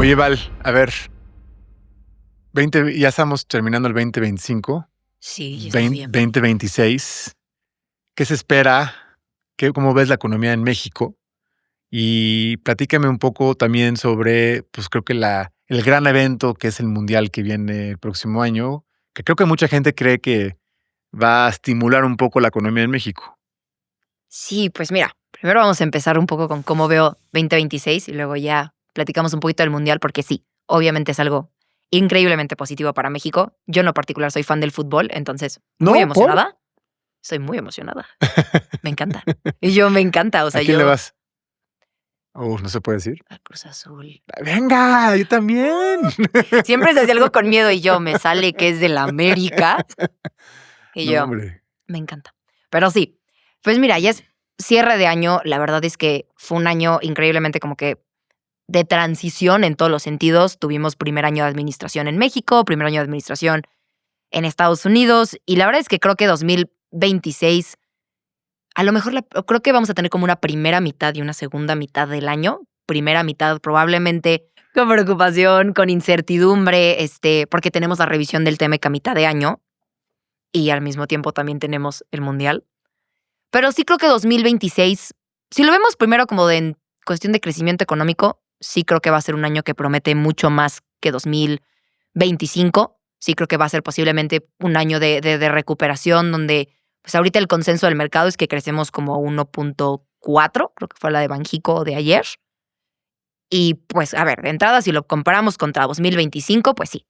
Oye, Val, a ver, 20, ya estamos terminando el 2025, Sí, ya es noviembre. 2026. ¿Qué se espera? ¿Cómo ves la economía en México? Y platícame un poco también sobre, pues creo que el gran evento que es el Mundial que viene el próximo año, que creo que mucha gente cree que va a estimular un poco la economía en México. Sí, pues mira, primero vamos a empezar un poco con cómo veo 2026 y luego ya platicamos un poquito del Mundial, porque sí, obviamente es algo increíblemente positivo para México. Yo en lo particular soy fan del fútbol, entonces muy ¿No? ¿Por? emocionada. Soy muy emocionada. Me encanta. Y yo me encanta, o ¿A sea, quién le yo vas? No se puede decir. a Cruz Azul. ¡Venga! ¡Yo también! Siempre se hace algo con miedo y yo me sale que es del América y No, yo hombre. me encanta. Pero sí, pues mira, ya es cierre de año. La verdad es que fue un año increíblemente como que de transición en todos los sentidos. Tuvimos primer año de administración en México, primer año de administración en Estados Unidos, y la verdad es que creo que 2026, a lo mejor creo que vamos a tener como una primera mitad y una segunda mitad del año. Primera mitad probablemente con preocupación, con incertidumbre, porque tenemos la revisión del TEMEC a mitad de año y al mismo tiempo también tenemos el Mundial. Pero sí creo que 2026, si lo vemos primero como en cuestión de crecimiento económico, sí creo que va a ser un año que promete mucho más que 2025. Sí creo que va a ser posiblemente un año de recuperación donde, pues ahorita el consenso del mercado es que crecemos como 1.4, creo que fue la de Banjico de ayer. Y pues, a ver, de entrada, si lo comparamos contra 2025, pues sí,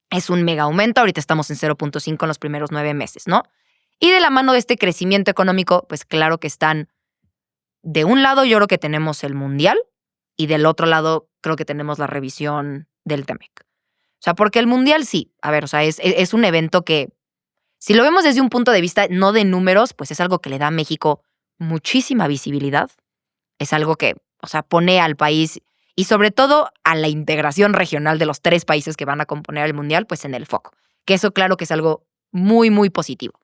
es un mega aumento. Ahorita estamos en 0.5 en los primeros 9 meses, ¿no? Y de la mano de este crecimiento económico, pues claro que están, de un lado yo creo que tenemos el Mundial y del otro lado creo que tenemos la revisión del TEMEC. O sea, porque el Mundial sí, a ver, o sea, es un evento que, si lo vemos desde un punto de vista no de números, pues es algo que le da a México muchísima visibilidad. Es algo que, o sea, pone al país y sobre todo a la integración regional de los 3 países que van a componer el Mundial, pues en el foco. Que eso claro que es algo muy, muy positivo.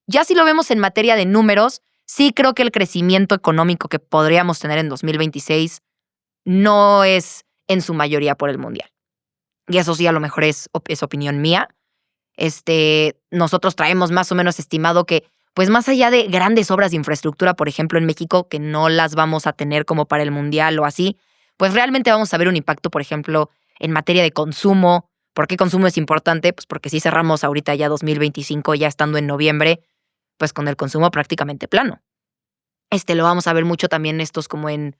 Ya si lo vemos en materia de números, sí creo que el crecimiento económico que podríamos tener en 2026 no es en su mayoría por el Mundial. Y eso sí, a lo mejor es opinión mía. Nosotros traemos más o menos estimado que, pues más allá de grandes obras de infraestructura, por ejemplo, en México, que no las vamos a tener como para el Mundial o así, pues realmente vamos a ver un impacto, por ejemplo, en materia de consumo. ¿Por qué consumo es importante? Pues porque si cerramos ahorita ya 2025, ya estando en noviembre, pues con el consumo prácticamente plano. Lo vamos a ver mucho también estos como en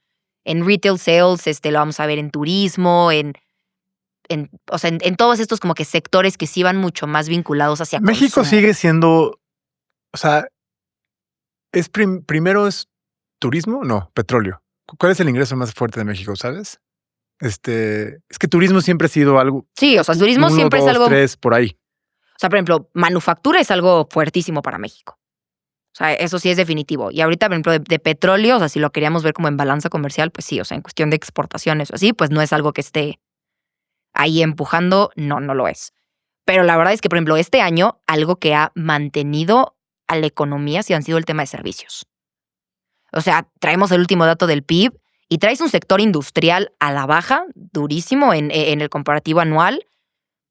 retail sales, lo vamos a ver en turismo, o sea, en todos estos como que sectores que sí van mucho más vinculados hacia México consumo. sigue siendo, o sea, primero es turismo, no, petróleo. ¿Cuál es el ingreso más fuerte de México, sabes? Es que turismo siempre ha sido algo, Sí, o sea, el turismo uno, siempre es dos, algo, o tres, por ahí. sea, por ejemplo, manufactura es algo fuertísimo para México. O sea, eso sí es definitivo. Y ahorita, por ejemplo, de petróleo, o sea, si lo queríamos ver como en balanza comercial, pues sí, o sea, en cuestión de exportaciones o así, pues no es algo que esté ahí empujando, no, no lo es. Pero la verdad es que, por ejemplo, este año, algo que ha mantenido a la economía sí han sido el tema de servicios. O sea, traemos el último dato del PIB y traes un sector industrial a la baja, durísimo en el comparativo anual.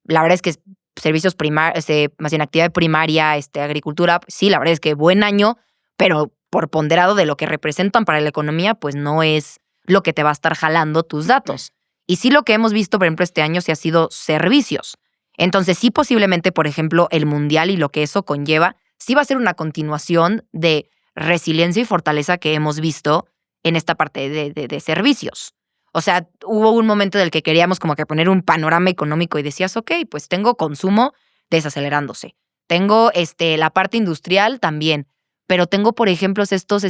La verdad es que servicios primarios, más bien actividad primaria, agricultura, pues sí, la verdad es que buen año, pero por ponderado de lo que representan para la economía, pues no es lo que te va a estar jalando tus datos. Y sí, lo que hemos visto, por ejemplo, este año sí ha sido servicios. Entonces sí, posiblemente, por ejemplo, el Mundial y lo que eso conlleva, sí va a ser una continuación de resiliencia y fortaleza que hemos visto en esta parte de servicios. O sea, hubo un momento en el que queríamos como que poner un panorama económico y decías, ok, pues tengo consumo desacelerándose. Tengo la parte industrial también, pero tengo, por ejemplo, estos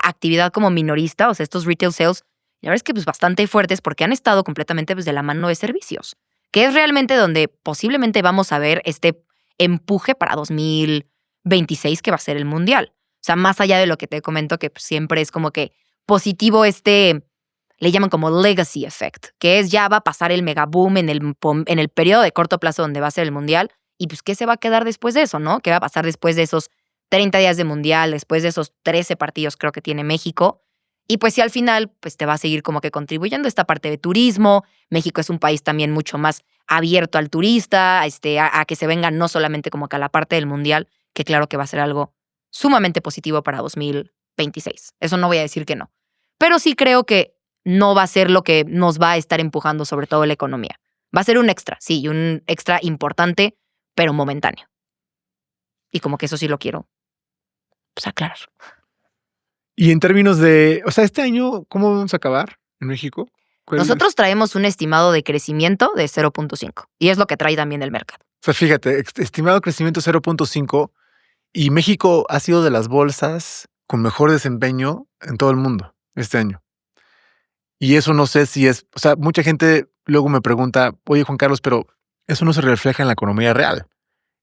actividad como minorista, o sea, estos retail sales, la verdad es que pues bastante fuertes porque han estado completamente pues, de la mano de servicios, que es realmente donde posiblemente vamos a ver este empuje para 2026 que va a ser el Mundial. O sea, más allá de lo que te comento, que pues, siempre es como que positivo le llaman como legacy effect, que es ya va a pasar el megaboom en el periodo de corto plazo donde va a ser el Mundial, y pues qué se va a quedar después de eso, ¿no? ¿Qué va a pasar después de esos 30 días de Mundial, después de esos 13 partidos creo que tiene México? Y pues si al final pues te va a seguir como que contribuyendo esta parte de turismo. México es un país también mucho más abierto al turista, a que se vengan no solamente como que a la parte del mundial, que claro que va a ser algo sumamente positivo para 2026. Eso no voy a decir que no. Pero sí creo que no va a ser lo que nos va a estar empujando sobre todo la economía. Va a ser un extra, sí, y un extra importante, pero momentáneo. Y como que eso sí lo quiero pues, aclarar. Y en términos de, o sea, este año, ¿cómo vamos a acabar en México? Nosotros traemos un estimado de crecimiento de 0.5 y es lo que trae también el mercado. O sea, fíjate, estimado crecimiento 0.5 y México ha sido de las bolsas con mejor desempeño en todo el mundo este año. Y eso no sé si es, o sea, mucha gente luego me pregunta, oye Juan Carlos, pero eso no se refleja en la economía real.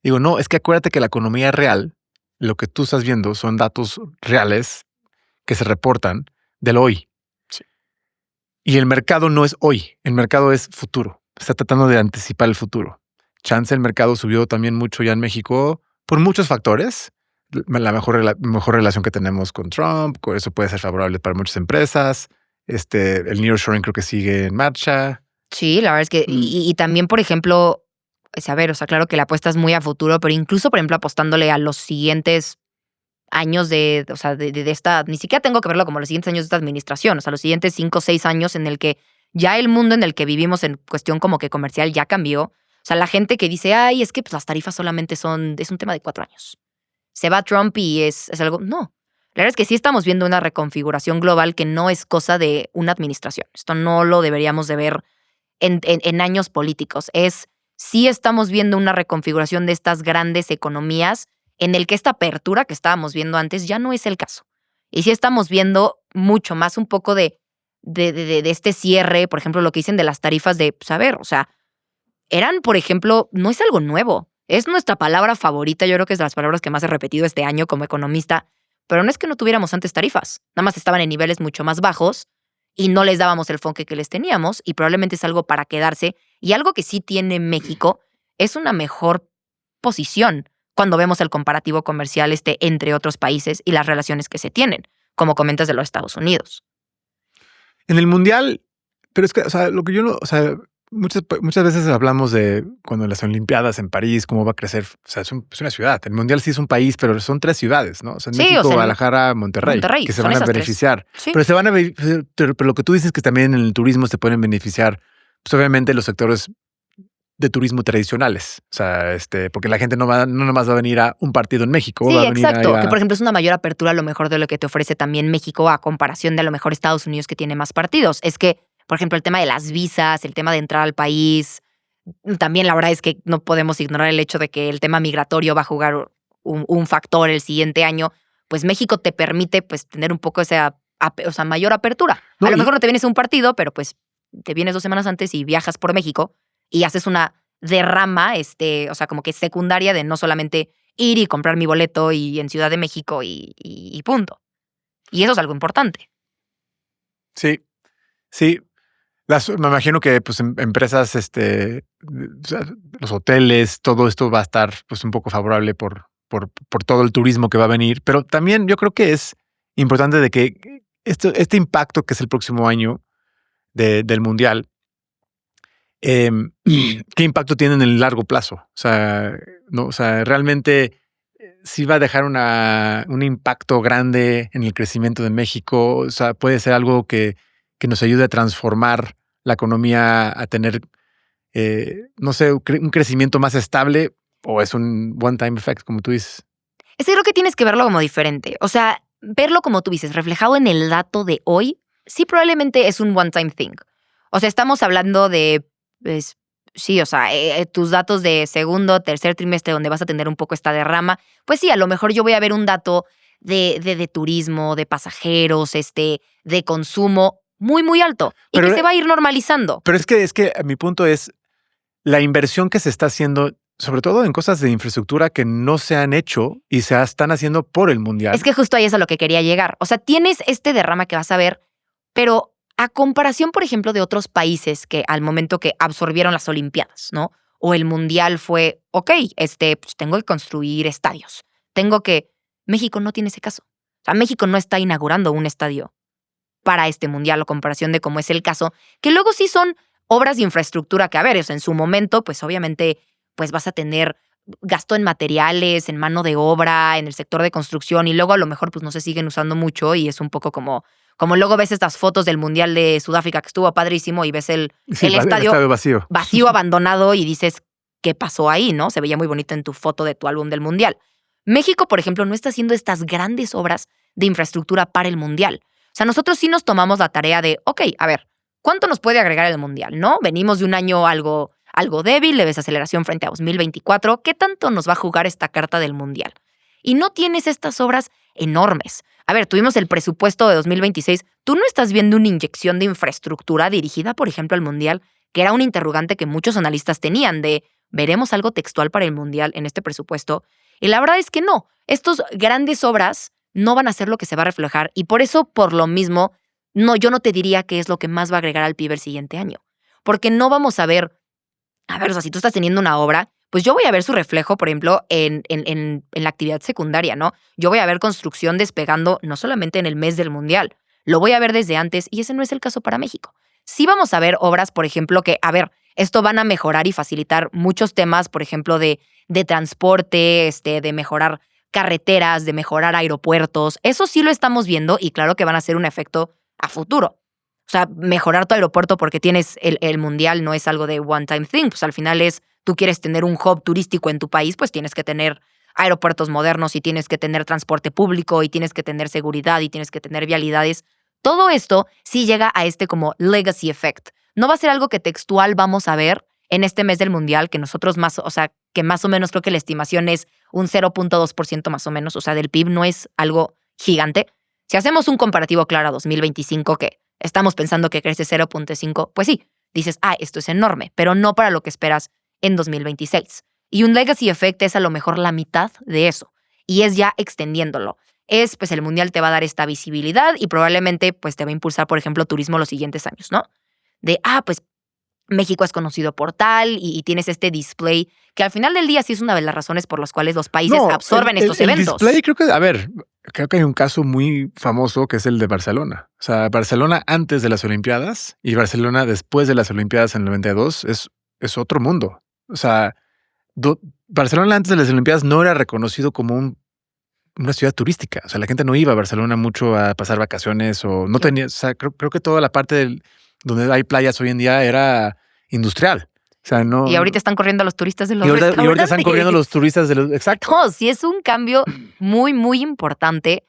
Digo, no, es que acuérdate que la economía real, lo que tú estás viendo son datos reales que se reportan del hoy. Sí. Y el mercado no es hoy, el mercado es futuro. Está tratando de anticipar el futuro. Chance el mercado subió también mucho ya en México por muchos factores. La mejor relación que tenemos con Trump, eso puede ser favorable para muchas empresas. El nearshoring creo que sigue en marcha. Sí, la verdad es que, y también, por ejemplo, a ver, o sea, claro que la apuesta es muy a futuro, pero incluso, por ejemplo, apostándole a los siguientes años de esta, ni siquiera tengo que verlo como los siguientes años de esta administración, o sea, los siguientes 5 o 6 años en el que ya el mundo en el que vivimos en cuestión como que comercial ya cambió. O sea, la gente que dice, ay, es que pues, las tarifas solamente es un tema de 4 años. Se va Trump y es algo, no. La verdad es que sí estamos viendo una reconfiguración global que no es cosa de una administración. Esto no lo deberíamos de ver en años políticos. Sí estamos viendo una reconfiguración de estas grandes economías en el que esta apertura que estábamos viendo antes ya no es el caso. Y sí estamos viendo mucho más un poco de este cierre, por ejemplo, lo que dicen de las tarifas de, pues a ver, o sea, eran, por ejemplo, no es algo nuevo. Es nuestra palabra favorita, yo creo que es de las palabras que más he repetido este año como economista, pero no es que no tuviéramos antes tarifas, nada más estaban en niveles mucho más bajos y no les dábamos el enfoque que les teníamos y probablemente es algo para quedarse y algo que sí tiene México es una mejor posición cuando vemos el comparativo comercial entre otros países y las relaciones que se tienen, como comentas de los Estados Unidos. En el mundial, pero es que, o sea, lo que yo no, o sea, muchas veces hablamos de cuando las Olimpiadas en París, cómo va a crecer. O sea, es una ciudad. El mundial sí es un país, pero son 3 ciudades, ¿no? O sea, en Sí, México, o sea, Guadalajara, Monterrey, que se son van a esas 3. beneficiar. Sí. Pero se van a pero lo que tú dices es que también en el turismo se pueden beneficiar, pues obviamente los sectores de turismo tradicionales. O sea, porque la gente no nomás va a venir a un partido en México, Sí, va a venir exacto. a... Que por ejemplo es una mayor apertura a lo mejor de lo que te ofrece también México a comparación de a lo mejor Estados Unidos que tiene más partidos. Es que, por ejemplo, el tema de las visas, el tema de entrar al país, también la verdad es que no podemos ignorar el hecho de que el tema migratorio va a jugar un factor el siguiente año. Pues México te permite pues tener un poco esa mayor apertura. No, a lo mejor no te vienes a un partido, pero pues te vienes 2 semanas antes y viajas por México y haces una derrama, o sea, como que secundaria de no solamente ir y comprar mi boleto y en Ciudad de México y punto. Y eso es algo importante. Sí, sí. Me imagino que pues empresas, o sea, los hoteles, todo esto va a estar pues un poco favorable por todo el turismo que va a venir. Pero también yo creo que es importante de que este impacto que es el próximo año del Mundial, ¿qué impacto tiene en el largo plazo? O sea, no, o sea, realmente sí va a dejar un impacto grande en el crecimiento de México. O sea, puede ser algo que nos ayude a transformar la economía, a tener, no sé, un crecimiento más estable, o es un one-time effect, como tú dices. Es que creo que tienes que verlo como diferente. O sea, verlo como tú dices, reflejado en el dato de hoy, sí probablemente es un one-time thing. O sea, estamos hablando de, pues, sí, o sea, tus datos de segundo, tercer trimestre donde vas a tener un poco esta derrama, pues sí, a lo mejor yo voy a ver un dato de turismo, de pasajeros, de consumo muy, muy alto y Pero, que se va a ir normalizando. Pero es que mi punto es la inversión que se está haciendo, sobre todo en cosas de infraestructura que no se han hecho y se están haciendo por el Mundial. Es que justo ahí es a lo que quería llegar. O sea, tienes este derrama que vas a ver, pero a comparación, por ejemplo, de otros países que al momento que absorbieron las Olimpiadas, ¿no? O el Mundial fue, ok, pues tengo que construir estadios. México no tiene ese caso. O sea, México no está inaugurando un estadio para este mundial o comparación de cómo es el caso, que luego sí son obras de infraestructura que, a ver, o sea, en su momento, pues obviamente, pues vas a tener gasto en materiales, en mano de obra, en el sector de construcción, y luego a lo mejor pues no se siguen usando mucho y es un poco como luego ves estas fotos del Mundial de Sudáfrica que estuvo padrísimo y ves Sí, el el estadio estadio vacío. vacío, abandonado y dices, ¿qué pasó ahí, no? Se veía muy bonito en tu foto de tu álbum del Mundial. México, por ejemplo, no está haciendo estas grandes obras de infraestructura para el Mundial. O sea, nosotros sí nos tomamos la tarea de, ok, a ver, ¿cuánto nos puede agregar el Mundial, no? Venimos de un año algo débil, de desaceleración frente a 2024. ¿Qué tanto nos va a jugar esta carta del Mundial? Y no tienes estas obras enormes. A ver, tuvimos el presupuesto de 2026. Tú no estás viendo una inyección de infraestructura dirigida, por ejemplo, al Mundial, que era un interrogante que muchos analistas tenían de, ¿veremos algo textual para el Mundial en este presupuesto? Y la verdad es que no. Estas grandes obras no van a ser lo que se va a reflejar y por eso, por lo mismo, no, yo no te diría que es lo que más va a agregar al PIB el siguiente año. Porque no vamos a ver, o sea, si tú estás teniendo una obra, pues yo voy a ver su reflejo, por ejemplo, en la actividad secundaria, ¿no? Yo voy a ver construcción despegando no solamente en el mes del Mundial, lo voy a ver desde antes y ese no es el caso para México. Sí vamos a ver obras, por ejemplo, que, a ver, esto van a mejorar y facilitar muchos temas, por ejemplo, de transporte, de mejorar carreteras, de mejorar aeropuertos. Eso sí lo estamos viendo y claro que van a hacer un efecto a futuro. O sea, mejorar tu aeropuerto porque tienes el Mundial no es algo de one time thing. Pues al final es, tú quieres tener un hub turístico en tu país, pues tienes que tener aeropuertos modernos y tienes que tener transporte público y tienes que tener seguridad y tienes que tener vialidades. Todo esto sí llega a este como legacy effect. No va a ser algo que textual vamos a ver en este mes del Mundial, que nosotros más, o sea, que más o menos creo que la estimación es un 0.2% más o menos, o sea, del PIB no es algo gigante. Si hacemos un comparativo claro a 2025, que estamos pensando que crece 0.5, pues sí, dices, esto es enorme, pero no para lo que esperas en 2026. Y un legacy effect es a lo mejor la mitad de eso, y es ya extendiéndolo. Pues el Mundial te va a dar esta visibilidad y probablemente pues te va a impulsar, por ejemplo, turismo los siguientes años, ¿no? Pues México es conocido por tal y tienes este display que al final del día sí es una de las razones por las cuales los países absorben estos eventos. El display creo que, a ver, creo que hay un caso muy famoso que es el de Barcelona. O sea, Barcelona antes de las Olimpiadas y Barcelona después de las Olimpiadas en el 92 es otro mundo. O sea, Barcelona antes de las Olimpiadas no era reconocido como una ciudad turística. O sea, la gente no iba a Barcelona mucho a pasar vacaciones o no tenía, o sea, creo que toda la parte donde hay playas hoy en día era industrial. O sea, no. Y ahorita están corriendo los turistas de los restaurantes. Y ahorita están corriendo los turistas de los. Exacto. No, sí es un cambio muy, muy importante.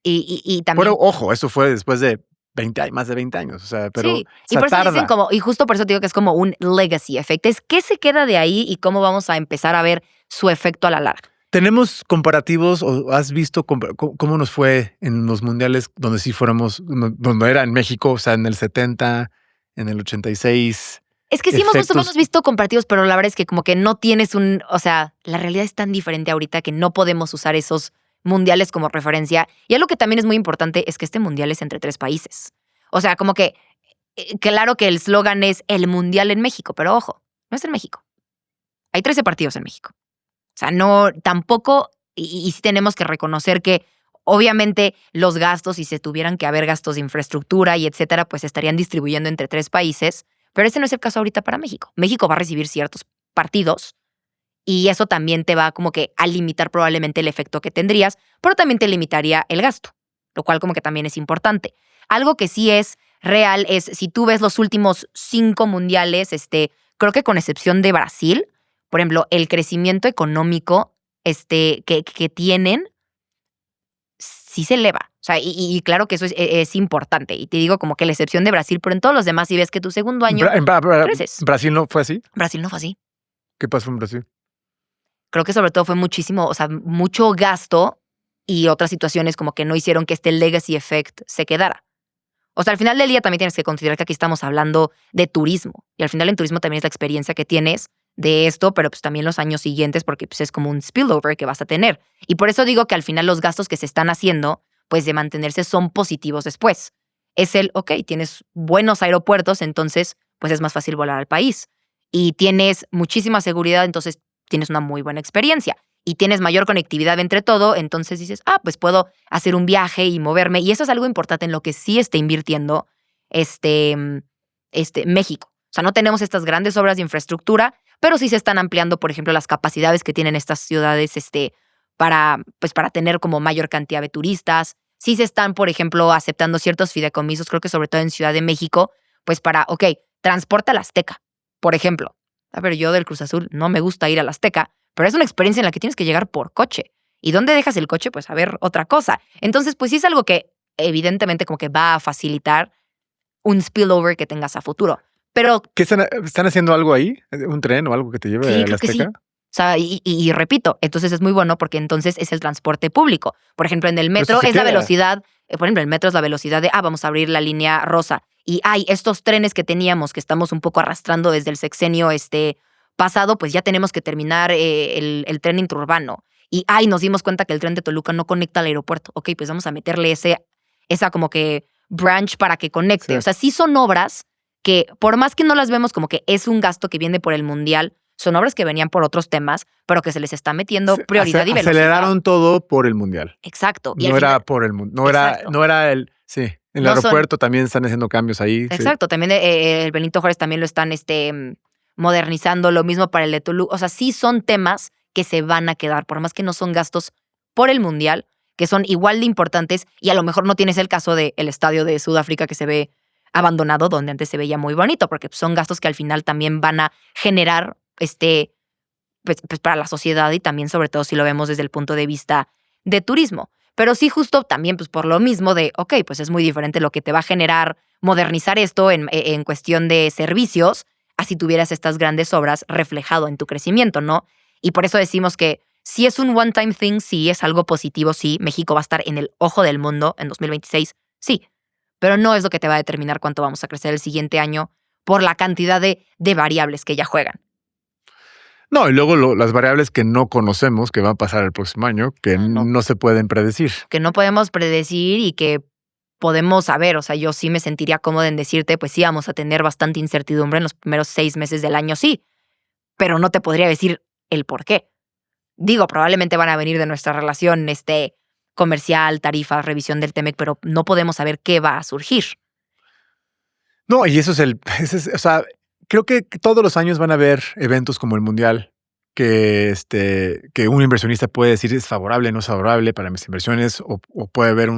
Y también. Pero ojo, eso fue después de más de 20 años. O sea, pero. Sí, y por eso tarda. dicen y justo por eso te digo que es como un legacy effect. Es qué se queda de ahí y cómo vamos a empezar a ver su efecto a la larga. ¿Tenemos comparativos o has visto cómo nos fue en los mundiales donde sí fuéramos, donde era en México, o sea, en el 70, en el 86? Es que sí hemos visto comparativos, pero la verdad es que como que no tienes o sea, la realidad es tan diferente ahorita que no podemos usar esos mundiales como referencia. Y algo que también es muy importante es que este mundial es entre 3 países. O sea, como que, claro que el eslogan es el mundial en México, pero ojo, no es en México. Hay 13 partidos en México. O sea, no, tampoco, y sí tenemos que reconocer que obviamente los gastos, si se tuvieran que haber gastos de infraestructura y etcétera, pues se estarían distribuyendo entre 3 países, pero ese no es el caso ahorita para México. México va a recibir ciertos partidos y eso también te va como que a limitar probablemente el efecto que tendrías, pero también te limitaría el gasto, lo cual como que también es importante. Algo que sí es real es, si tú ves los últimos 5 mundiales, creo que con excepción de Brasil, por ejemplo, el crecimiento económico que tienen sí se eleva. O sea, y claro que eso es importante. Y te digo como que la excepción de Brasil, pero en todos los demás, si ves que tu segundo año creces. ¿Brasil no fue así? Brasil no fue así. ¿Qué pasó en Brasil? Creo que sobre todo fue muchísimo, o sea, mucho gasto y otras situaciones como que no hicieron que este legacy effect se quedara. O sea, al final del día también tienes que considerar que aquí estamos hablando de turismo. Y al final en turismo también es la experiencia que tienes de esto, pero pues también los años siguientes, porque pues es como un spillover que vas a tener. Y por eso digo que al final los gastos que se están haciendo, pues de mantenerse son positivos después. Es tienes buenos aeropuertos, entonces pues es más fácil volar al país. Y tienes muchísima seguridad, entonces tienes una muy buena experiencia. y tienes mayor conectividad entre todo, entonces dices, pues puedo hacer un viaje y moverme. Y eso es algo importante en lo que sí está invirtiendo México. O sea, no tenemos estas grandes obras de infraestructura, pero sí se están ampliando, por ejemplo, las capacidades que tienen estas ciudades para tener como mayor cantidad de turistas. Sí se están, por ejemplo, aceptando ciertos fideicomisos, creo que sobre todo en Ciudad de México, pues para, transporta a la Azteca, por ejemplo. A ver, yo del Cruz Azul no me gusta ir a la Azteca, pero es una experiencia en la que tienes que llegar por coche. ¿Y dónde dejas el coche? Pues a ver, otra cosa. Entonces, pues sí es algo que evidentemente como que va a facilitar un spillover que tengas a futuro. Pero ¿Qué están haciendo algo ahí? ¿Un tren o algo que te lleve sí, a la creo que sí. Azteca? O sea, y repito, entonces es muy bueno porque entonces es el transporte público. Por ejemplo, en el Pero eso metro se es la queda. velocidad, por ejemplo, el metro es la velocidad de, vamos a abrir la línea rosa. Y estos trenes que teníamos, que estamos un poco arrastrando desde el sexenio pasado, pues ya tenemos que terminar el tren interurbano. Y nos dimos cuenta que el tren de Toluca no conecta al aeropuerto. Ok, pues vamos a meterle esa como que branch para que conecte. Sí. O sea, sí son obras que, por más que no las vemos como que es un gasto que viene por el mundial, son obras que venían por otros temas, pero que se les está metiendo prioridad y velocidad. Aceleraron todo por el mundial. Exacto. No era por el mundial. No era el. Sí. En el aeropuerto también están haciendo cambios ahí. Exacto. Sí. También el Benito Juárez también lo están modernizando. Lo mismo para el de Toluca. O sea, sí son temas que se van a quedar, por más que no son gastos por el mundial, que son igual de importantes. Y a lo mejor no tienes el caso del estadio de Sudáfrica que se ve abandonado, donde antes se veía muy bonito, porque son gastos que al final también van a generar pues para la sociedad y también sobre todo si lo vemos desde el punto de vista de turismo. Pero sí justo también pues por lo mismo de, pues es muy diferente lo que te va a generar modernizar esto en cuestión de servicios, así tuvieras estas grandes obras reflejado en tu crecimiento, ¿no? Y por eso decimos que si es un one-time thing, sí es algo positivo, sí, México va a estar en el ojo del mundo en 2026, sí, pero no es lo que te va a determinar cuánto vamos a crecer el siguiente año por la cantidad de variables que ya juegan. No, y luego las variables que no conocemos que va a pasar el próximo año, que no se pueden predecir. Que no podemos predecir y que podemos saber. O sea, yo sí me sentiría cómoda en decirte, pues sí, vamos a tener bastante incertidumbre en los primeros 6 meses del año, sí. Pero no te podría decir el por qué. Digo, probablemente van a venir de nuestra relación comercial, tarifas, revisión del TEMEC, pero no podemos saber qué va a surgir. No, y eso es o sea, creo que todos los años van a haber eventos como el Mundial que un inversionista puede decir es favorable, no es favorable para mis inversiones, o puede haber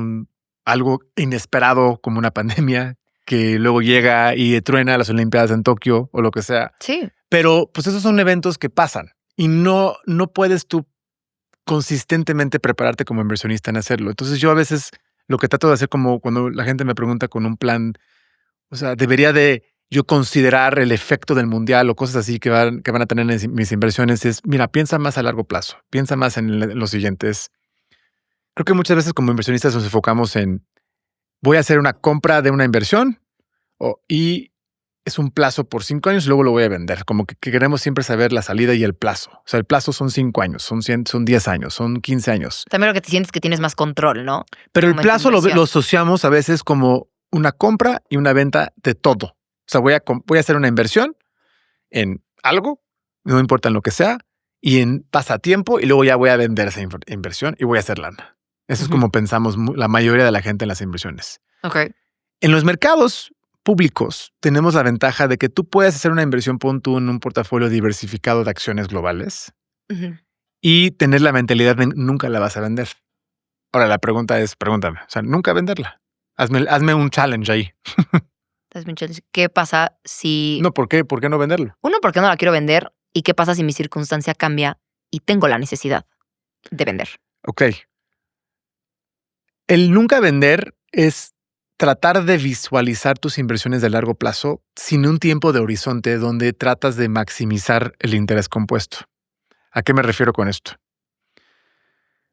algo inesperado como una pandemia que luego llega y truena las Olimpiadas en Tokio o lo que sea. Sí. Pero pues esos son eventos que pasan y no puedes tú consistentemente prepararte como inversionista en hacerlo. Entonces yo a veces lo que trato de hacer, como cuando la gente me pregunta con un plan, o sea, debería de yo considerar el efecto del mundial o cosas así que van a tener en mis inversiones, es, mira, piensa más a largo plazo, piensa más en los siguientes. Creo que muchas veces como inversionistas nos enfocamos en, voy a hacer una compra de una inversión y es un plazo por 5 años y luego lo voy a vender. Como que queremos siempre saber la salida y el plazo. O sea, el plazo son 5 años, son 10 años, son 15 años. También lo que te sientes que tienes más control, ¿no? Pero el plazo lo asociamos a veces como una compra y una venta de todo. O sea, voy a hacer una inversión en algo, no importa en lo que sea, y pasa tiempo y luego ya voy a vender esa inversión y voy a hacer lana. Eso es como pensamos la mayoría de la gente en las inversiones. Okay. En los mercados públicos tenemos la ventaja de que tú puedes hacer una inversión, pon tú en un portafolio diversificado de acciones globales y tener la mentalidad de nunca la vas a vender. Ahora la pregunta es, pregúntame, o sea, nunca venderla. Hazme un challenge ahí. ¿Qué pasa si... No, ¿por qué? ¿Por qué no venderlo? Uno, ¿por qué no la quiero vender? ¿Y qué pasa si mi circunstancia cambia y tengo la necesidad de vender? Ok. El nunca vender es tratar de visualizar tus inversiones de largo plazo sin un tiempo de horizonte donde tratas de maximizar el interés compuesto. ¿A qué me refiero con esto?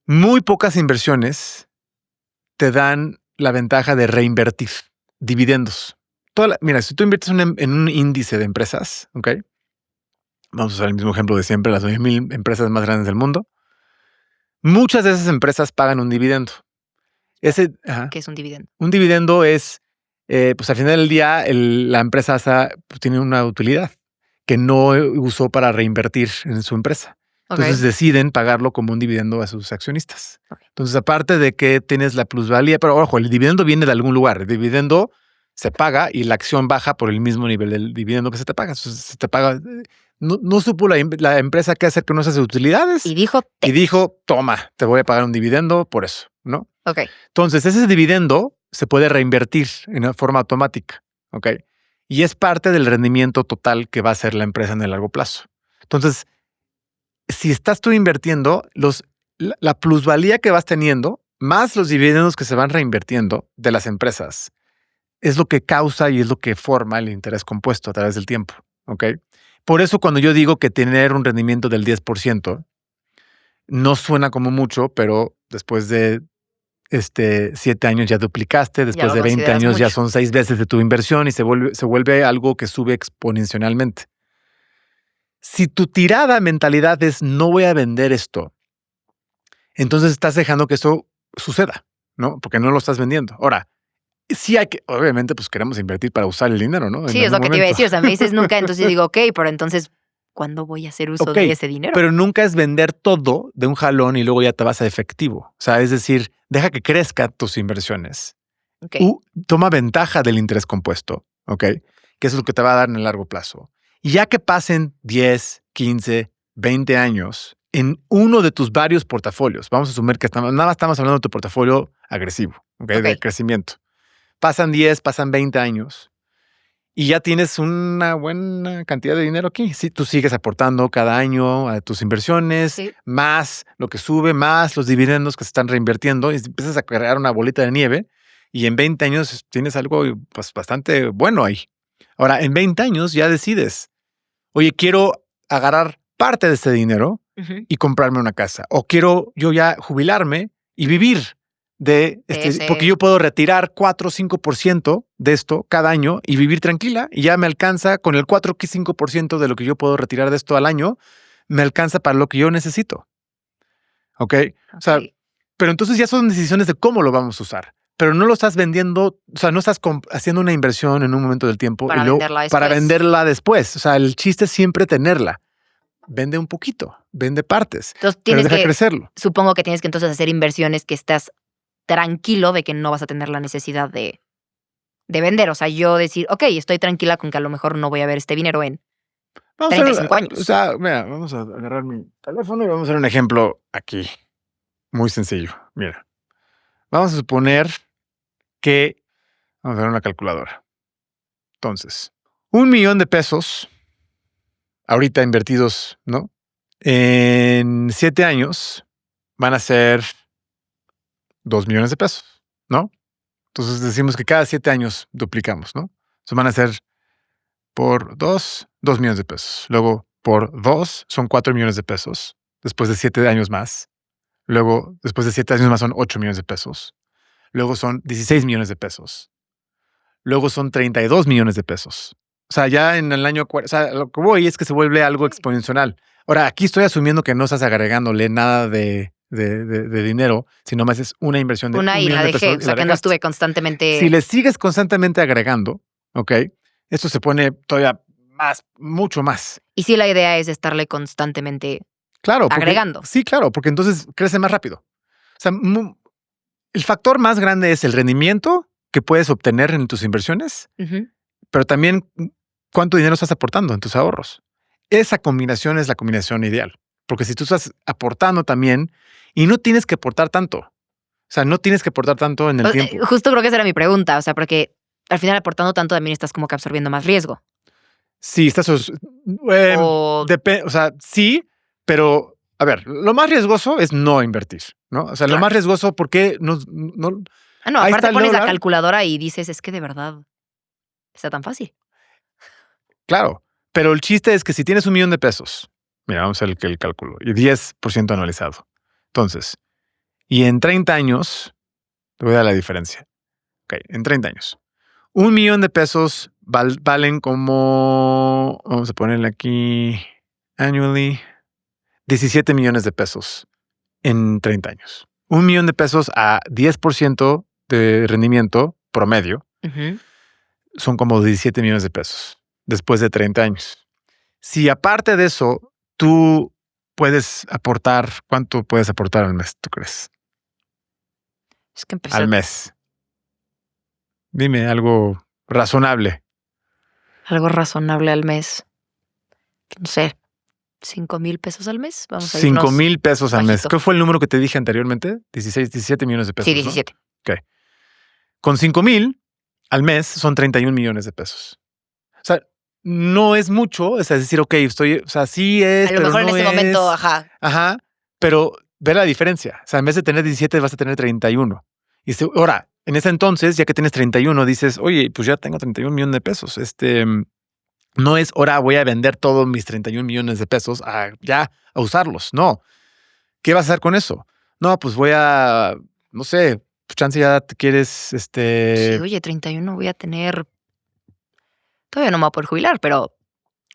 Muy pocas inversiones te dan la ventaja de reinvertir dividendos. Mira, si tú inviertes en un índice de empresas, ¿ok? Vamos a usar el mismo ejemplo de siempre, las 10,000 empresas más grandes del mundo. Muchas de esas empresas pagan un dividendo. ¿Qué es un dividendo? Un dividendo es, pues al final del día, la empresa tiene una utilidad que no usó para reinvertir en su empresa. Entonces deciden pagarlo como un dividendo a sus accionistas. Entonces, aparte de que tienes la plusvalía, pero ojo, el dividendo viene de algún lugar. El dividendo se paga y la acción baja por el mismo nivel del dividendo que se te paga. Entonces, se te paga. No supo la empresa qué hacer con esas utilidades. Y dijo, toma, te voy a pagar un dividendo por eso, ¿no? Ok. Entonces, ese dividendo se puede reinvertir en forma automática, ¿ok? Y es parte del rendimiento total que va a hacer la empresa en el largo plazo. Entonces, si estás tú invirtiendo, la plusvalía que vas teniendo, más los dividendos que se van reinvirtiendo de las empresas, es lo que causa y es lo que forma el interés compuesto a través del tiempo, ¿ok? Por eso cuando yo digo que tener un rendimiento del 10%, no suena como mucho, pero después de 7 años ya duplicaste, después de 20 años ya son 6 veces de tu inversión y se vuelve algo que sube exponencialmente. Si tu mentalidad es no voy a vender esto, entonces estás dejando que eso suceda, ¿no? Porque no lo estás vendiendo. Ahora, sí hay que, obviamente, pues queremos invertir para usar el dinero, ¿no? Sí, es lo que te iba a decir. O sea, me dices nunca, entonces yo digo, ok, pero entonces, ¿cuándo voy a hacer uso de ese dinero? Pero nunca es vender todo de un jalón y luego ya te vas a efectivo. O sea, es decir, deja que crezcan tus inversiones. Toma ventaja del interés compuesto, ¿ok? Que es lo que te va a dar en el largo plazo. Y ya que pasen 10, 15, 20 años en uno de tus varios portafolios, vamos a asumir que nada más estamos hablando de tu portafolio agresivo, ¿okay? De crecimiento. Pasan 10, pasan 20 años y ya tienes una buena cantidad de dinero aquí. Si tú sigues aportando cada año a tus inversiones, más lo que sube, más los dividendos que se están reinvirtiendo, y empiezas a crear una bolita de nieve y en 20 años tienes algo pues, bastante bueno ahí. Ahora, en 20 años ya decides, oye, quiero agarrar parte de este dinero y comprarme una casa. O quiero yo ya jubilarme y vivir porque yo puedo retirar 4 o 5% de esto cada año y vivir tranquila y ya me alcanza con el 4 o 5% de lo que yo puedo retirar de esto al año, me alcanza para lo que yo necesito. ¿Ok? O sea, pero entonces ya son decisiones de cómo lo vamos a usar. Pero no lo estás vendiendo, o sea, no estás haciendo una inversión en un momento del tiempo para venderla después. O sea, el chiste es siempre tenerla. Vende un poquito, vende partes, entonces, pero deja crecerlo. Supongo que tienes que entonces hacer inversiones que estás tranquilo de que no vas a tener la necesidad de vender. O sea, yo decir, ok, estoy tranquila con que a lo mejor no voy a ver este dinero en 35 años. O sea, mira, vamos a agarrar mi teléfono y vamos a hacer un ejemplo aquí. Muy sencillo. Mira, vamos a suponer que vamos a ver una calculadora. Entonces, $1,000,000 ahorita invertidos, ¿no? En 7 años van a ser $2,000,000, ¿no? Entonces decimos que cada 7 años duplicamos, ¿no? Entonces van a ser por 2 $2,000,000. Luego por 2 son $4,000,000. Después de 7 años más. Luego, después de 7 años más son $8,000,000. Luego son $16,000,000. Luego son $32,000,000. O sea, ya en el año, o sea, lo que voy es que se vuelve algo exponencial. Ahora, aquí estoy asumiendo que no estás agregándole nada de dinero, sino más es una inversión de una y la dejé, o sea, que no estuve constantemente. Si le sigues constantemente agregando, ¿ok? Esto se pone todavía más, mucho más. Y sí, la idea es estarle constantemente agregando. Sí, claro, porque entonces crece más rápido. O sea, el factor más grande es el rendimiento que puedes obtener en tus inversiones, pero también cuánto dinero estás aportando en tus ahorros. Esa combinación es la combinación ideal, porque si tú estás aportando también y no tienes que aportar tanto, o sea, no tienes que aportar tanto en el tiempo. Justo creo que esa era mi pregunta, o sea, porque al final aportando tanto también estás como que absorbiendo más riesgo. Sí, estás... o sea, sí, pero a ver, lo más riesgoso es no invertir, ¿no? O sea, lo más riesgoso porque no... aparte pones la calculadora y dices, es que de verdad está tan fácil. Claro, pero el chiste es que si tienes $1,000,000, mira, vamos a ver el cálculo, y 10% anualizado. Entonces, y en 30 años, te voy a dar la diferencia. Ok, en 30 años. $1,000,000 valen como, vamos a ponerle aquí, annually, $17,000,000 en 30 años. $1,000,000 a 10% de rendimiento promedio son como $17,000,000 después de 30 años. Si aparte de eso, tú puedes aportar? ¿Cuánto puedes aportar al mes, tú crees? Es que empecé Al mes. Dime algo razonable. algo razonable al mes. No sé, 5,000 pesos al mes. Vamos a 5,000 pesos al mes. bajito. ¿Qué fue el número que te dije anteriormente? 16, 17 millones de pesos. Sí, ¿no? 17. Con 5,000 al mes son 31 millones de pesos. O sea, no es mucho. Es decir, ok, o sea, sí es, A lo pero mejor en no ese es. momento, ajá. Ajá, pero ve la diferencia. O sea, en vez de tener 17 vas a tener 31. Y ahora, en ese entonces, ya que tienes 31, dices, oye, pues ya tengo 31 millones de pesos. No es ahora voy a vender todos mis 31 millones de pesos a usarlos. No. ¿Qué vas a hacer con eso? No, pues voy a, no sé, pues chance ya te quieres, Sí, oye, 31 voy a tener. Todavía no me voy a poder jubilar, pero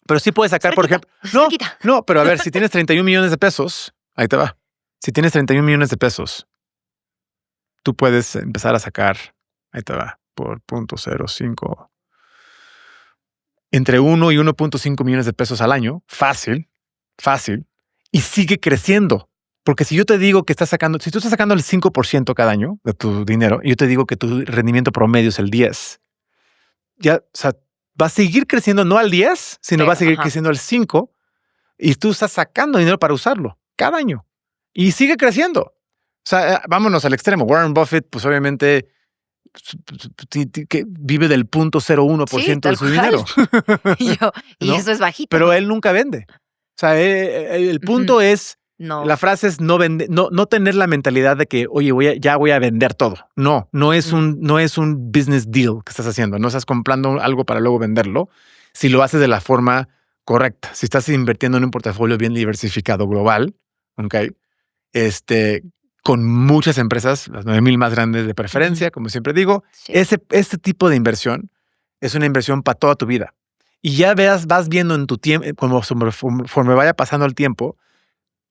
pero sí puedes sacar, por cerquita, ejemplo. cerquita. No, pero a ver, si tienes 31 millones de pesos, ahí te va. Si tienes 31 millones de pesos, tú puedes empezar a sacar, ahí te va, por 0.05, entre 1 y 1.5 millones de pesos al año, fácil, y sigue creciendo. Porque si yo te digo que si tú estás sacando el 5% cada año de tu dinero, y yo te digo que tu rendimiento promedio es el 10, ya, o sea, va a seguir creciendo no al 10, sino va a seguir creciendo al 5, y tú estás sacando dinero para usarlo cada año. Y sigue creciendo. O sea, vámonos al extremo. Warren Buffett, pues obviamente que vive del 0.01% de su dinero. Y ¿no? eso es bajito. Pero él nunca vende. O sea, el punto es, no. La frase es no tener la mentalidad de que, oye, ya voy a vender todo. No es un business deal que estás haciendo. No estás comprando algo para luego venderlo. Si lo haces de la forma correcta, si estás invirtiendo en un portafolio bien diversificado global, ¿ok? Con muchas empresas, las 9,000 más grandes de preferencia, como siempre digo, Sí. este tipo de inversión es una inversión para toda tu vida. Y ya vas viendo en tu tiempo, conforme vaya pasando el tiempo,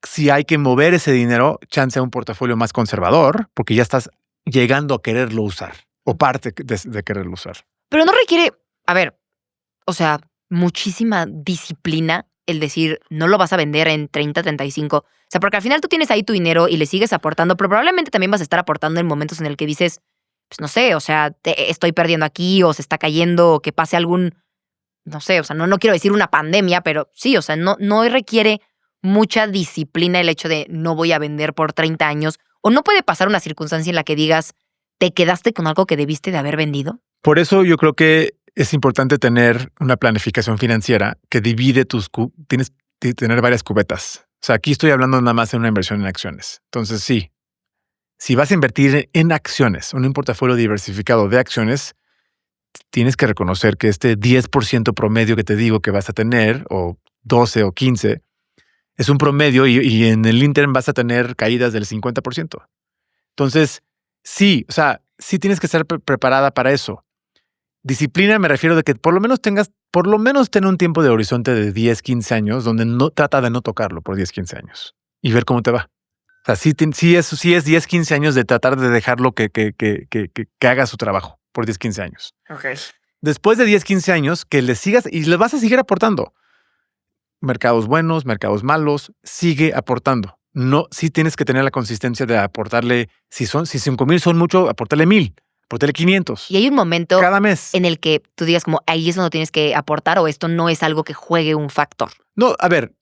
si hay que mover ese dinero, chance a un portafolio más conservador, porque ya estás llegando a quererlo usar, o parte de quererlo usar. Pero no requiere, a ver, o sea, muchísima disciplina el decir, no lo vas a vender en 30, 35. O sea, porque al final tú tienes ahí tu dinero y le sigues aportando, pero probablemente también vas a estar aportando en momentos en el que dices, pues no sé, o sea, estoy perdiendo aquí o se está cayendo o que pase algún, no sé, o sea, no quiero decir una pandemia, pero sí, o sea, no requiere mucha disciplina el hecho de no voy a vender por 30 años o no puede pasar una circunstancia en la que digas, te quedaste con algo que debiste de haber vendido. Por eso yo creo que es importante tener una planificación financiera que divide tienes que tener varias cubetas. O sea, aquí estoy hablando nada más de una inversión en acciones. Entonces, sí, si vas a invertir en acciones, en un portafolio diversificado de acciones, tienes que reconocer que este 10% promedio que te digo que vas a tener, o 12 o 15, es un promedio y en el interim vas a tener caídas del 50%. Entonces, sí, o sea, sí tienes que estar preparada para eso. Disciplina me refiero de que por lo menos tener un tiempo de horizonte de 10, 15 años donde no trata de no tocarlo por 10, 15 años y ver cómo te va. O sea, sí es 10, 15 años de tratar de dejarlo que haga su trabajo por 10, 15 años. Okay. Después de 10, 15 años, que le sigas y le vas a seguir aportando. Mercados buenos, mercados malos, sigue aportando. No, sí tienes que tener la consistencia de aportarle, si 5,000 son mucho, aportarle 1,000. Aportarle 500. Y hay un momento cada mes en el que tú digas como, ahí es donde tienes que aportar o esto no es algo que juegue un factor. No, a ver,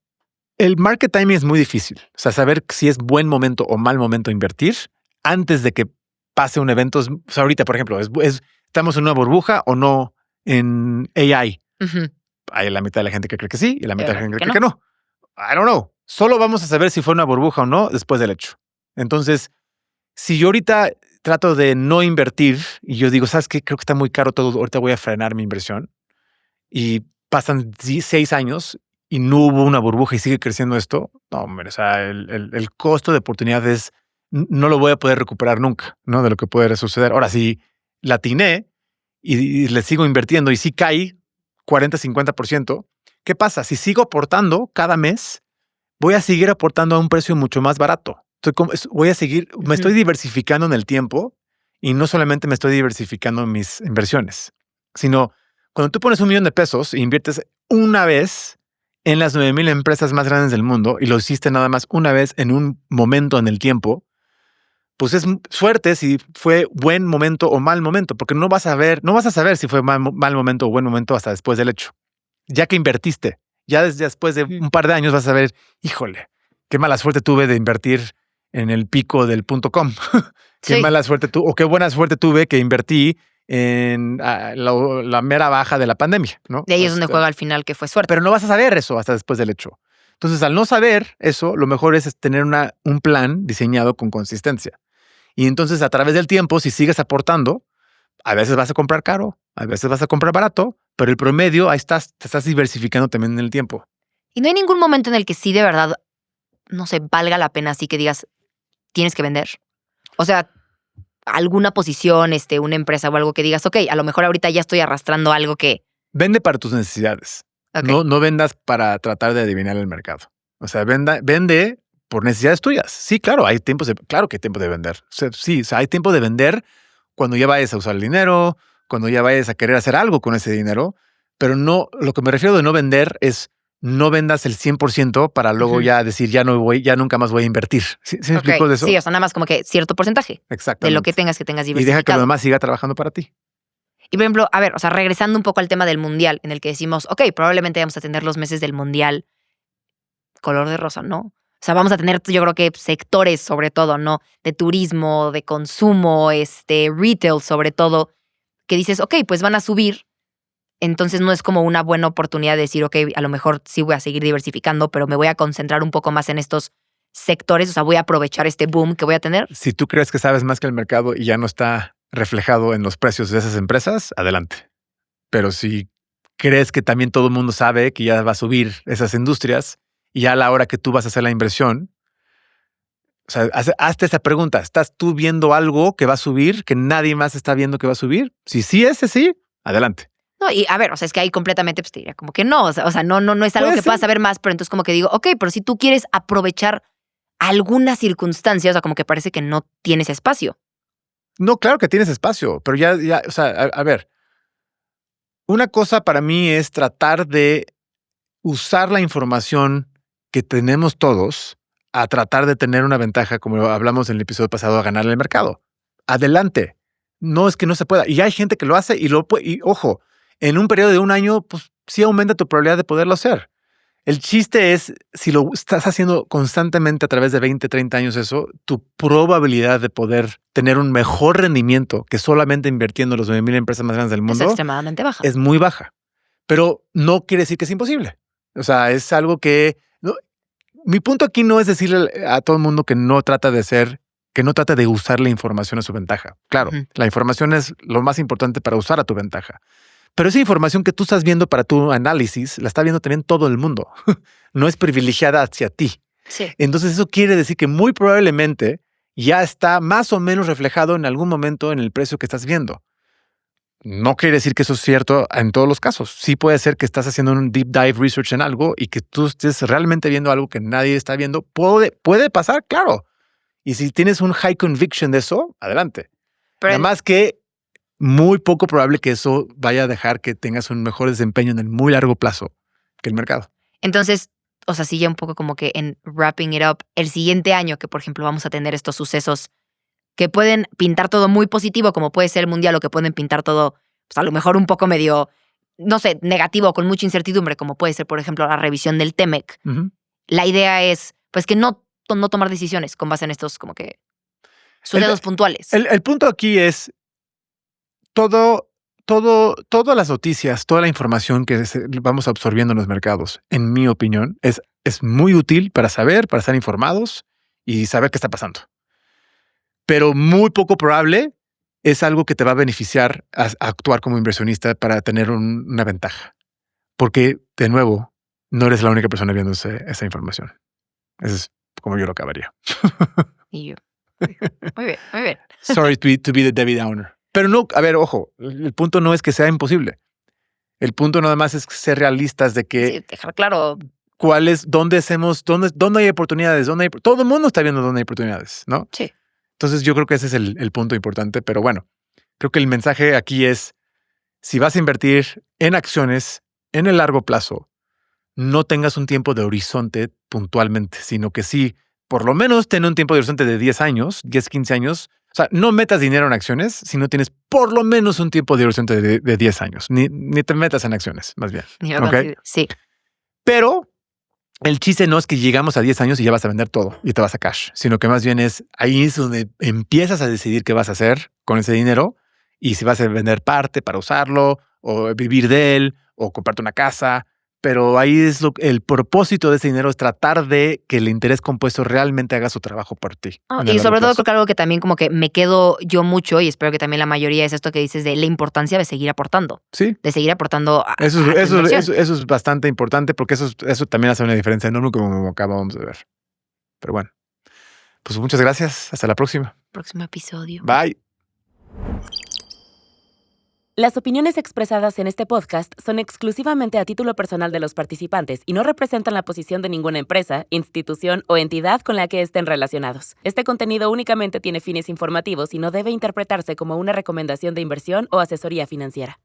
el market timing es muy difícil. O sea, saber si es buen momento o mal momento invertir antes de que pase un evento. O sea, ahorita, por ejemplo, ¿estamos en una burbuja o no en AI? Uh-huh. Hay la mitad de la gente que cree que sí y la mitad de la gente que cree que no. I don't know. Solo vamos a saber si fue una burbuja o no después del hecho. Entonces, si yo ahorita trato de no invertir y yo digo, ¿sabes qué? Creo que está muy caro todo. Ahorita voy a frenar mi inversión. Y pasan 6 años y no hubo una burbuja y sigue creciendo esto. No, hombre, o sea, el costo de oportunidad no lo voy a poder recuperar nunca, ¿no? De lo que puede suceder. Ahora, si la atiné y le sigo invirtiendo y si cae 40, 50%, ¿qué pasa? Si sigo aportando cada mes, voy a seguir aportando a un precio mucho más barato. Me estoy diversificando en el tiempo y no solamente me estoy diversificando en mis inversiones, sino cuando tú pones $1,000,000 e inviertes una vez en las 9,000 empresas más grandes del mundo y lo hiciste nada más una vez en un momento en el tiempo, pues es suerte si fue buen momento o mal momento, porque no vas a saber si fue mal momento o buen momento hasta después del hecho. Ya que invertiste, ya después de un par de años vas a ver, híjole, qué mala suerte tuve de invertir en el pico del .com. Qué mala suerte tuve, o qué buena suerte tuve que invertí en la mera baja de la pandemia, ¿no? De ahí es donde juega al final que fue suerte. Pero no vas a saber eso hasta después del hecho. Entonces, al no saber eso, lo mejor es tener un plan diseñado con consistencia. Y entonces, a través del tiempo, si sigues aportando, a veces vas a comprar caro, a veces vas a comprar barato, pero el promedio, ahí te estás diversificando también en el tiempo. Y no hay ningún momento en el que sí de verdad, no sé, valga la pena así que digas, tienes que vender. O sea, alguna posición, una empresa o algo que digas, ok, a lo mejor ahorita ya estoy arrastrando algo que... Vende para tus necesidades. Okay. No vendas para tratar de adivinar el mercado. O sea, vende por necesidades tuyas. Sí, claro, claro que hay tiempo de vender. Sí, hay tiempo de vender cuando ya vayas a usar el dinero, cuando ya vayas a querer hacer algo con ese dinero, pero no, lo que me refiero de no vender es no vendas el 100% para luego ya decir, ya nunca más voy a invertir. ¿Sí me explico de eso? Sí, o sea, nada más como que cierto porcentaje. Exactamente. De lo que tengas diversificado. Y deja que lo demás siga trabajando para ti. Y por ejemplo, a ver, o sea, regresando un poco al tema del mundial, en el que decimos, ok, probablemente vamos a tener los meses del mundial color de rosa, ¿no? O sea, vamos a tener, yo creo que sectores sobre todo, ¿no? De turismo, de consumo, retail sobre todo, que dices, ok, pues van a subir. Entonces no es como una buena oportunidad de decir, ok, a lo mejor sí voy a seguir diversificando, pero me voy a concentrar un poco más en estos sectores, o sea, voy a aprovechar este boom que voy a tener. Si tú crees que sabes más que el mercado y ya no está reflejado en los precios de esas empresas, adelante. Pero si crees que también todo el mundo sabe que ya va a subir esas industrias y ya a la hora que tú vas a hacer la inversión, o sea, hazte esa pregunta. ¿Estás tú viendo algo que va a subir, que nadie más está viendo que va a subir? Si sí, sí, adelante. No, y a ver, o sea, es que ahí completamente, pues te diría como que no, o sea, no es algo que puedas saber más, pero entonces como que digo, ok, pero si tú quieres aprovechar alguna circunstancia, o sea, como que parece que no tienes espacio. No, claro que tienes espacio, pero ya, o sea, a ver, una cosa para mí es tratar de usar la información que tenemos todos a tratar de tener una ventaja, como hablamos en el episodio pasado, a ganar el mercado. Adelante. No es que no se pueda. Y hay gente que lo hace y ojo, en un periodo de un año, pues sí aumenta tu probabilidad de poderlo hacer. El chiste es, si lo estás haciendo constantemente a través de 20, 30 años eso, tu probabilidad de poder tener un mejor rendimiento que solamente invirtiendo en los 9,000 empresas más grandes del mundo es extremadamente baja. Es muy baja. Pero no quiere decir que es imposible. O sea, es algo que... mi punto aquí no es decirle a todo el mundo que no trata de usar la información a su ventaja. Claro, la información es lo más importante para usar a tu ventaja. Pero esa información que tú estás viendo para tu análisis, la está viendo también todo el mundo. No es privilegiada hacia ti. Sí. Entonces eso quiere decir que muy probablemente ya está más o menos reflejado en algún momento en el precio que estás viendo. No quiere decir que eso es cierto en todos los casos. Sí puede ser que estás haciendo un deep dive research en algo y que tú estés realmente viendo algo que nadie está viendo. Puede pasar, claro. Y si tienes un high conviction de eso, adelante. Pero nada más que muy poco probable que eso vaya a dejar que tengas un mejor desempeño en el muy largo plazo que el mercado. Entonces, o sea, sí ya un poco como que en wrapping it up, el siguiente año que, por ejemplo, vamos a tener estos sucesos que pueden pintar todo muy positivo, como puede ser el mundial, o que pueden pintar todo, pues a lo mejor un poco medio, no sé, negativo, con mucha incertidumbre, como puede ser, por ejemplo, la revisión del TEMEC. La idea es, pues, que no tomar decisiones con base en estos como que sucesos puntuales. El punto aquí es todas las noticias, toda la información que vamos absorbiendo en los mercados, en mi opinión, es muy útil para estar informados y saber qué está pasando. Pero muy poco probable es algo que te va a beneficiar a actuar como inversionista para tener una ventaja. Porque, de nuevo, no eres la única persona viendo esa información. Eso es como yo lo acabaría. Y yo. Muy bien, muy bien. Sorry to be the Debbie Downer. Pero no, a ver, ojo, el punto no es que sea imposible. El punto nada más es ser realistas de que... Sí, dejar claro... dónde hay oportunidades, todo el mundo está viendo dónde hay oportunidades, ¿no? Sí. Entonces yo creo que ese es el punto importante, pero bueno, creo que el mensaje aquí es, si vas a invertir en acciones en el largo plazo, no tengas un tiempo de horizonte puntualmente, sino que sí, por lo menos ten un tiempo de horizonte de 10 años, 10, 15 años. O sea, no metas dinero en acciones si no tienes por lo menos un tiempo de horizonte de 10 años. Ni te metas en acciones, más bien. Yo ¿Ok? sí. Pero el chiste no es que llegamos a 10 años y ya vas a vender todo y te vas a cash, sino que más bien ahí es donde empiezas a decidir qué vas a hacer con ese dinero y si vas a vender parte para usarlo o vivir de él o comprarte una casa. Pero ahí es el propósito de ese dinero es tratar de que el interés compuesto realmente haga su trabajo por ti. en el Y sobre largo todo plazo. creo que algo que también como que me quedo yo mucho y espero que también la mayoría es esto que dices de la importancia de seguir aportando. Sí, De seguir aportando a eso tu inversión. eso es bastante importante porque eso también hace una diferencia enorme como acabamos de ver. Pero bueno, pues muchas gracias. Hasta la próxima. Próximo episodio. Bye. Las opiniones expresadas en este podcast son exclusivamente a título personal de los participantes y no representan la posición de ninguna empresa, institución o entidad con la que estén relacionados. Este contenido únicamente tiene fines informativos y no debe interpretarse como una recomendación de inversión o asesoría financiera.